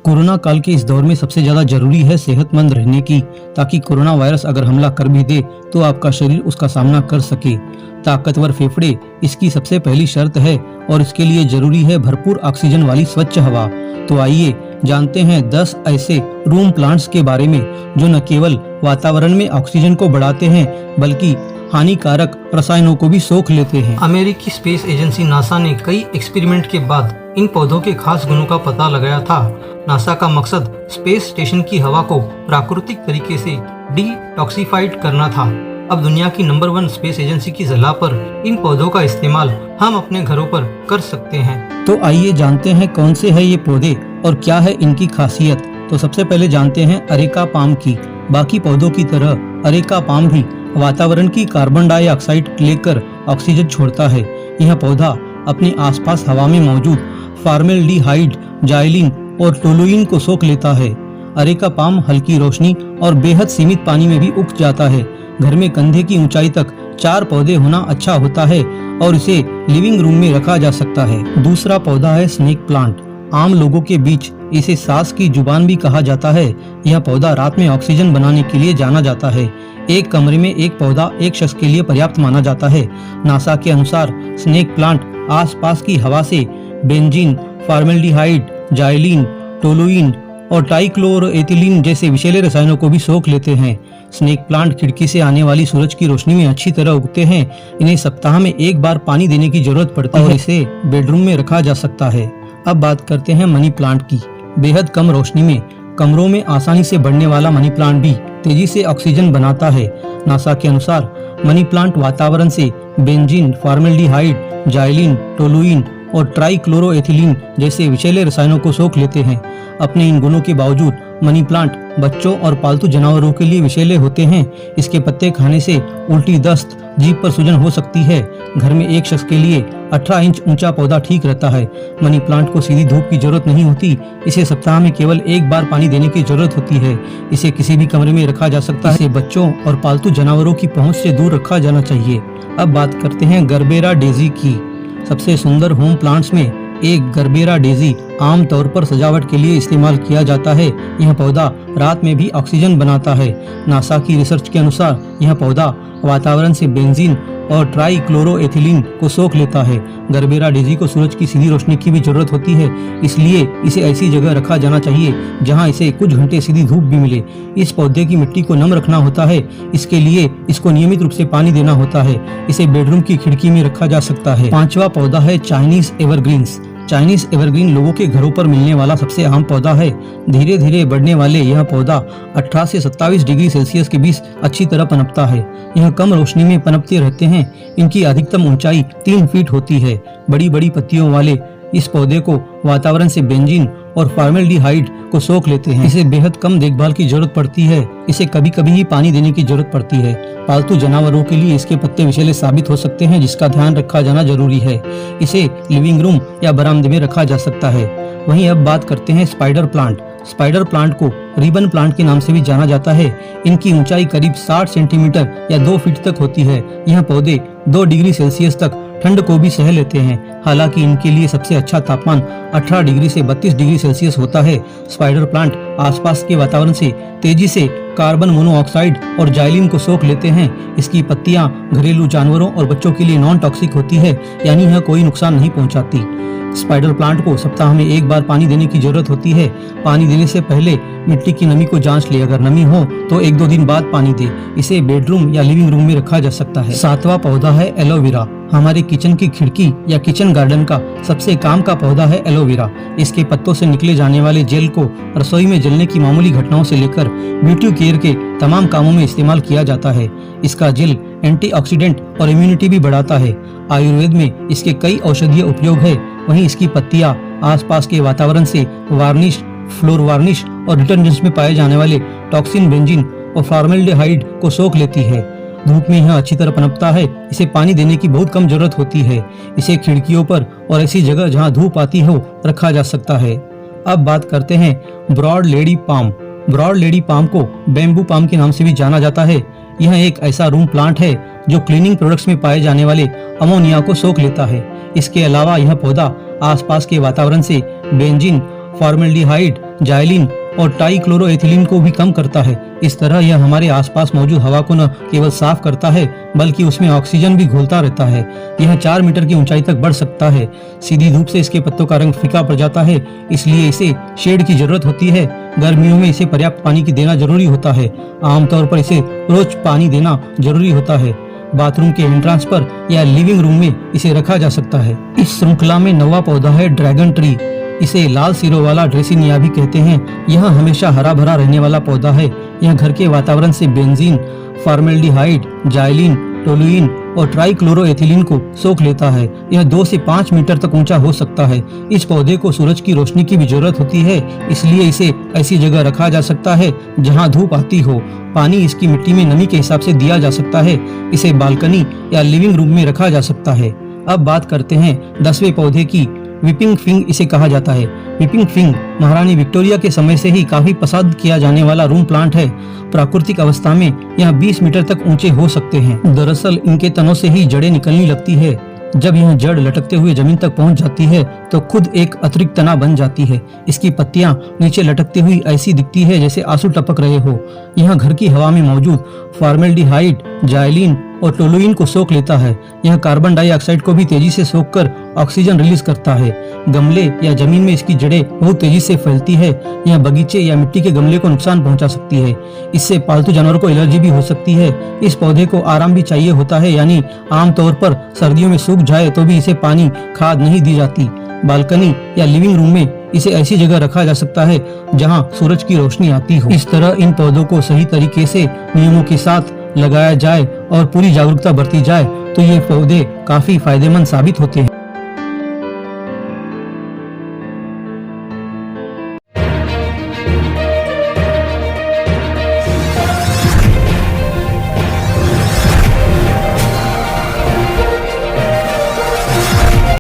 Corona काल के इस दौर में सबसे ज्यादा जरूरी है सेहतमंद रहने की, ताकि कोरोना वायरस अगर हमला कर भी दे तो आपका शरीर उसका सामना कर सके। ताकतवर फेफड़े इसकी सबसे पहली शर्त है और इसके लिए जरूरी है भरपूर ऑक्सीजन वाली स्वच्छ हवा। तो आइए जानते हैं 10 ऐसे रूम प्लांट्स के बारे में जो न केवल वातावरण में ऑक्सीजन को बढ़ाते हैं बल्कि हानिकारक रसायनों को भी सोख लेते हैं। अमेरिकी स्पेस एजेंसी नासा ने कई एक्सपेरिमेंट के बाद इन पौधों के खास गुणों का पता लगाया था। नासा का मकसद स्पेस स्टेशन की हवा को प्राकृतिक तरीके से डिटॉक्सिफाइड करना था। अब दुनिया की नंबर 1 स्पेस एजेंसी की सलाह पर इन पौधों का इस्तेमाल हम अपने घरों पर कर सकते हैं। तो आइए जानते हैं कौन से है ये पौधे और क्या है इनकी खासियत। तो सबसे पहले जानते हैं अरेका पाम की। बाकी पौधों की तरह अरेका पाम भी वातावरण की कार्बन डाइऑक्साइड लेकर ऑक्सीजन छोड़ता है। यह पौधा अपने आसपास हवा में मौजूद फॉर्मेल्डिहाइड, जाइलिन और टोलुइन को सोख लेता है। अरेका पाम हल्की रोशनी और बेहद सीमित पानी में भी उग जाता है। घर में कंधे की ऊंचाई तक 4 पौधे होना अच्छा होता है और इसे लिविंग रूम में रखा जा सकता है। दूसरा पौधा है स्नेक प्लांट। आम लोगों के बीच इसे सांस की जुबान भी कहा जाता है। यह पौधा रात में ऑक्सीजन बनाने के लिए जाना जाता है। एक कमरे में एक पौधा एक शख्स के लिए पर्याप्त माना जाता है। नासा के अनुसार स्नेक प्लांट आसपास की हवा से बेंजीन, फॉर्मेल्डिहाइड, जाइलिन, टोलुइन और ट्राइक्लोरोएथिलीन जैसे विषैले रसायनों को भी सोख लेते हैं। स्नेक प्लांट खिड़की से आने वाली सूरज की रोशनी में अच्छी तरह उगते हैं। इन्हें सप्ताह में एक बार पानी देने की जरूरत पड़ती है और इसे बेडरूम में रखा जा सकता है। अब बात करते हैं मनी प्लांट की। बेहद कम रोशनी में कमरों में आसानी से बढ़ने वाला मनी प्लांट भी तेजी से ऑक्सीजन बनाता है। नासा के अनुसार मनी प्लांट वातावरण से बेंजीन, फॉर्मेल्डिहाइड, जाइलिन, टोलुइन और ट्राइक्लोरोएथिलीन जैसे विषैले रसायनों को सोख लेते हैं। अपने इन गुणों के बावजूद मनी प्लांट बच्चों और पालतू जानवरों के लिए विषैले होते हैं। इसके पत्ते खाने से उल्टी, दस्त, जीभ पर सूजन हो सकती है। घर में एक शख्स के लिए 18 इंच ऊंचा पौधा ठीक रहता है। मनी प्लांट को सीधी धूप की जरूरत नहीं होती। इसे सप्ताह में केवल एक बार पानी देने की जरूरत होती है। इसे किसी भी कमरे में रखा जा सकता है। इसे बच्चों और पालतू जानवरों की पहुंच से दूर रखा जाना चाहिए। अब बात करते हैं गर्बेरा डेजी की। सबसे सुंदर होम प्लांट्स में एक गर्बेरा डेजी आम तौर पर सजावट के लिए इस्तेमाल किया जाता है। यह पौधा रात में भी ऑक्सीजन बनाता है। नासा की रिसर्च के अनुसार यह पौधा वातावरण से बेंजीन और ट्राइक्लोरोएथिलीन को सोख लेता है। गर्बेरा डेजी को सूरज की सीधी रोशनी की भी जरूरत होती है, इसलिए इसे ऐसी जगह रखा जाना चाहिए जहां इसे कुछ घंटे सीधी धूप भी मिले। इस पौधे की मिट्टी को नम रखना होता है। इसके लिए इसको नियमित रूप से पानी देना होता है। इसे बेडरूम की खिड़की में रखा जा सकता है। 5वां पौधा है चाइनीज एवरग्रीन्स। चाइनीज एवरग्रीन लोगों के घरों पर मिलने वाला सबसे आम पौधा है। धीरे धीरे बढ़ने वाले यह पौधा 18 से 27 डिग्री सेल्सियस के बीच अच्छी तरह पनपता है। यह कम रोशनी में पनपते रहते हैं। इनकी अधिकतम ऊंचाई 3 फीट होती है। बड़ी बड़ी पत्तियों वाले इस पौधे को वातावरण से बेंजीन और फॉर्मेल्डिहाइड को सोख लेते हैं। इसे बेहद कम देखभाल की जरूरत पड़ती है। इसे कभी कभी ही पानी देने की जरूरत पड़ती है। पालतू जानवरों के लिए इसके पत्ते विषैले साबित हो सकते हैं, जिसका ध्यान रखा जाना जरूरी है। इसे लिविंग रूम या बरामदे में रखा जा सकता है। वहीं अब बात करते हैं स्पाइडर प्लांट। स्पाइडर प्लांट को रिबन प्लांट के नाम से भी जाना जाता है। इनकी ऊंचाई करीब 60 सेंटीमीटर या 2 फीट तक होती है। यह पौधे 2 डिग्री सेल्सियस तक ठंड को भी सह लेते हैं। हालांकि इनके लिए सबसे अच्छा तापमान 18 डिग्री से 32 डिग्री सेल्सियस होता है। स्पाइडर प्लांट आसपास के वातावरण से तेजी से कार्बन मोनोऑक्साइड और जाइलिन को सोख लेते हैं। इसकी पत्तियां घरेलू जानवरों और बच्चों के लिए नॉन टॉक्सिक होती है, यानी यह कोई नुकसान नहीं पहुंचाती। स्पाइडर प्लांट को सप्ताह में एक बार पानी देने की जरूरत होती है। पानी देने से पहले मिट्टी की नमी को जांच ले। अगर नमी हो तो 1-2 दिन बाद पानी दे। इसे बेडरूम या लिविंग रूम में रखा जा सकता है। 7वां पौधा है एलोवेरा। हमारे किचन की खिड़की या किचन गार्डन का सबसे काम का पौधा है एलोवेरा। इसके पत्तों से निकले जाने वाले जेल को रसोई में जलने की मामूली घटनाओं से लेकर ब्यूटी केयर के तमाम कामों में इस्तेमाल किया जाता है। इसका जेल एंटीऑक्सीडेंट और इम्यूनिटी भी बढ़ाता है। आयुर्वेद में इसके कई औषधीय उपयोग है। वहीं इसकी पत्तियां आसपास के वातावरण से वार्निश, फ्लोर वार्निश और डिटर्जेंट्स में पाए जाने वाले टॉक्सिन, बेंजीन और फॉर्मेल्डिहाइड को सोख लेती है। धूप में यह अच्छी तरह पनपता है। इसे पानी देने की बहुत कम जरूरत होती है। इसे खिड़कियों पर और ऐसी जगह जहां धूप आती हो रखा जा सकता है। अब बात करते हैं broad lady palm. Broad lady palm को बैम्बू पाम के नाम से भी जाना जाता है। यह एक ऐसा रूम प्लांट है जो क्लीनिंग प्रोडक्ट्स में पाए जाने वाले अमोनिया को सोख लेता है। इसके अलावा यह पौधा आसपास के वातावरण से बेंजीन, फॉर्मेल्डिहाइड, जाइलिन और ट्राइक्लोरोएथिलीन को भी कम करता है। इस तरह यह हमारे आसपास मौजूद हवा को न केवल साफ करता है बल्कि उसमें ऑक्सीजन भी घोलता रहता है। यह 4 मीटर की ऊंचाई तक बढ़ सकता है। सीधी धूप से इसके पत्तों का रंग फीका पड़ जाता है, इसलिए इसे शेड की जरूरत होती है। गर्मियों में इसे पर्याप्त पानी की देना जरूरी होता है। आमतौर पर इसे रोज पानी देना जरूरी होता है। बाथरूम के एंट्रांस पर या लिविंग रूम में इसे रखा जा सकता है। इस श्रृंखला में 9वां पौधा है ड्रैगन ट्री। इसे लाल सिरों वाला ड्रेसिनिया भी कहते हैं। यह हमेशा हरा भरा रहने वाला पौधा है। यह घर के वातावरण से बेंजीन, फॉर्मेल्डिहाइड, जाइलिन, टोलुइन और ट्राइक्लोरोएथिलीन को सोख लेता है। यह 2 से 5 मीटर तक ऊंचा हो सकता है। इस पौधे को सूरज की रोशनी की भी जरूरत होती है, इसलिए इसे ऐसी जगह रखा जा सकता है जहां धूप आती हो। पानी इसकी मिट्टी में नमी के हिसाब से दिया जा सकता है। इसे बालकनी या लिविंग रूम में रखा जा सकता है। अब बात करते हैं 10वें पौधे की। विपिंग फिंग इसे कहा जाता है। विपिंग फिंग महारानी विक्टोरिया के समय से ही काफी पसंद किया जाने वाला रूम प्लांट है। प्राकृतिक अवस्था में यह 20 मीटर तक ऊंचे हो सकते हैं। दरअसल इनके तनों से ही जड़ें निकलने लगती है। जब यह जड़ लटकते हुए जमीन तक पहुंच जाती है तो खुद एक अतिरिक्त तना बन जाती है। इसकी पत्तियां नीचे लटकती हुई ऐसी दिखती है जैसे आंसू टपक रहे हो। यह घर की हवा में मौजूद फॉर्मेल्डिहाइड, जाइलिन और टोलुइन को सोख लेता है। यह कार्बन डाइऑक्साइड को भी तेजी से सोखकर ऑक्सीजन रिलीज करता है। गमले या जमीन में इसकी जड़ें बहुत तेजी से फैलती है। यह बगीचे या मिट्टी के गमले को नुकसान पहुंचा सकती है। इससे पालतू जानवरों को एलर्जी भी हो सकती है। इस पौधे को आराम भी चाहिए होता है, यानी आमतौर पर सर्दियों में सूख जाए तो भी इसे पानी, खाद नहीं दी जाती। बालकनी या लिविंग रूम में इसे ऐसी जगह रखा जा सकता है जहां सूरज की रोशनी आती हो। इस तरह इन पौधों को सही तरीके से नियमों के साथ लगाया जाए और पूरी जागरूकता बरती जाए तो ये पौधे काफी फायदेमंद साबित होते हैं।